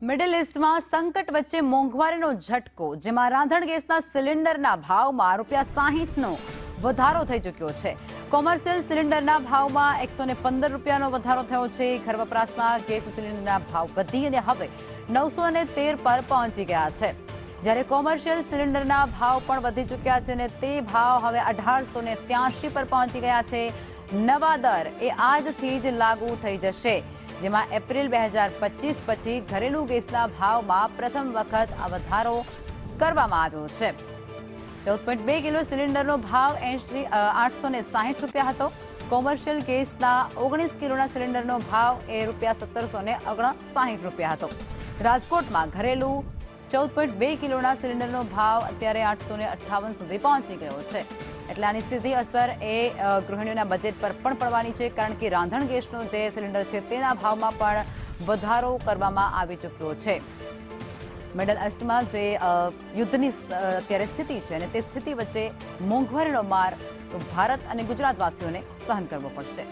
Middle ઇસ્ટમાં સંકટ વચ્ચે મોંઘવારીનો ઝટકો, જેમાં રાંધણ ગેસના સિલિન્ડરના ભાવમાં ₹60નો વધારો થઈ ચૂક્યો છે। કોમર્શિયલ સિલિન્ડરના ભાવમાં ₹115નો વધારો થયો છે। ઘર વપરાશના ગેસ સિલિન્ડરના ભાવ વધી અને હવે 913 પર પહોંચી ગયા છે, જ્યારે કોમર્શિયલ સિલિન્ડરના ભાવ પણ વધી ચૂક્યા છે અને તે ભાવ હવે 1883 પર પહોંચી ગયા છે। નવા દર એ આજથી જ લાગુ થઈ જશે, જેમાં એપ્રિલ 2025 પછી ઘરેલું ગેસના ભાવમાં પ્રથમ વખત આ વધારો કરવામાં આવ્યો છે। 14.2 કિલો સિલિન્ડરનો ભાવ ₹860 હતો। કોમર્શિયલ ગેસના 19 કિલોના સિલિન્ડરનો ભાવ એ ₹1759 હતો। રાજકોટમાં ઘરેલું 14.2 કિલોના સિલિન્ડરનો ભાવ અત્યારે 858 સુધી પહોંચી ગયો છે। એટલે આની સીધી અસર એ ગૃહિણીઓના બજેટ પર પણ પડવાની છે, કારણ કે રાંધણ ગેસનો જે સિલિન્ડર છે તેના ભાવમાં પણ વધારો કરવામાં આવી ચૂક્યો છે। મિડલ ઇસ્ટમાં જે યુદ્ધની અત્યારે સ્થિતિ છે અને તે સ્થિતિ વચ્ચે મોંઘવારીનો માર તો ભારત અને ગુજરાતવાસીઓને સહન કરવો પડશે।